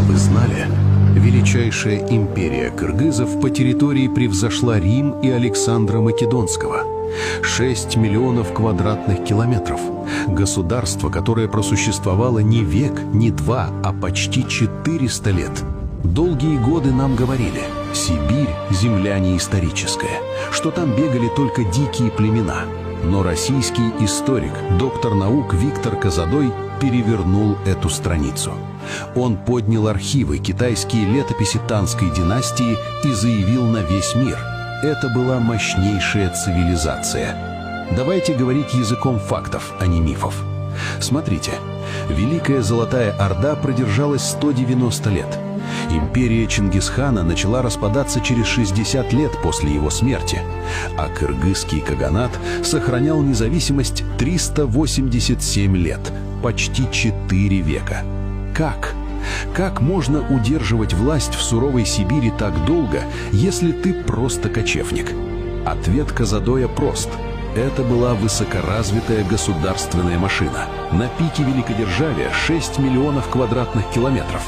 вы знали? Величайшая империя кыргызов по территории превзошла Рим и Александра Македонского. 6 миллионов квадратных километров. Государство, которое просуществовало не век, не два, а почти 400 лет. Долгие годы нам говорили: Сибирь – земля неисторическая, что там бегали только дикие племена. Но российский историк, доктор наук Виктор Козадой перевернул эту страницу. Он поднял архивы китайские летописи Танской династии и заявил на весь мир: это была мощнейшая цивилизация. Давайте говорить языком фактов, а не мифов. Смотрите, Великая Золотая Орда продержалась 190 лет. Империя Чингисхана начала распадаться через 60 лет после его смерти, а кыргызский каганат сохранял независимость 387 лет, почти 4 века. Как? Как можно удерживать власть в суровой Сибири так долго, если ты просто кочевник? Ответ Козадоя прост. Это была высокоразвитая государственная машина. На пике великодержавия 6 миллионов квадратных километров.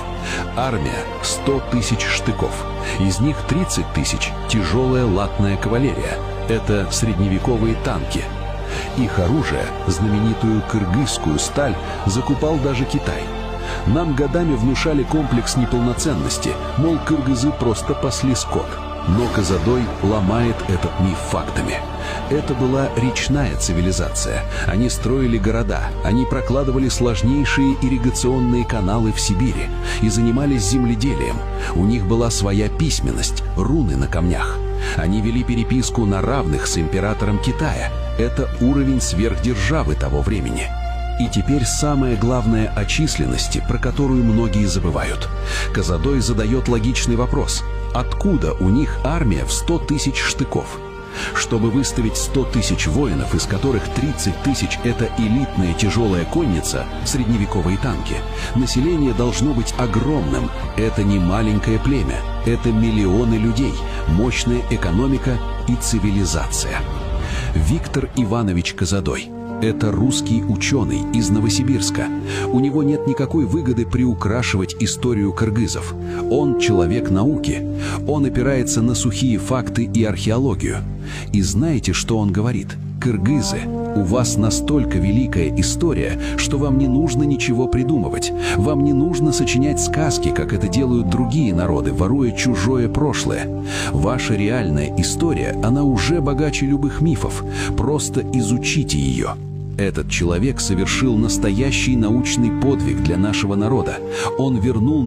Армия – 100 тысяч штыков. Из них 30 тысяч – тяжелая латная кавалерия. Это средневековые танки. Их оружие, знаменитую кыргызскую сталь, закупал даже Китай. Нам годами внушали комплекс неполноценности, мол, кыргызы просто пасли скот. Но Козадой ломает этот миф фактами. Это была речная цивилизация. Они строили города, они прокладывали сложнейшие ирригационные каналы в Сибири и занимались земледелием. У них была своя письменность, руны на камнях. Они вели переписку на равных с императором Китая. Это уровень сверхдержавы того времени. И теперь самое главное о численности, про которую многие забывают. Козадой задает логичный вопрос: откуда у них армия в 100 тысяч штыков? Чтобы выставить 100 тысяч воинов, из которых 30 тысяч – это элитная тяжелая конница, средневековые танки, население должно быть огромным. Это не маленькое племя, это миллионы людей, мощная экономика и цивилизация. Виктор Иванович Козадой – это русский ученый из Новосибирска. У него нет никакой выгоды приукрашивать историю кыргызов. Он человек науки. Он опирается на сухие факты и археологию. И знаете, что он говорит? Кыргызы, у вас настолько великая история, что вам не нужно ничего придумывать. Вам не нужно сочинять сказки, как это делают другие народы, воруя чужое прошлое. Ваша реальная история, она уже богаче любых мифов. Просто изучите ее. Этот человек совершил настоящий научный подвиг для нашего народа. Он вернул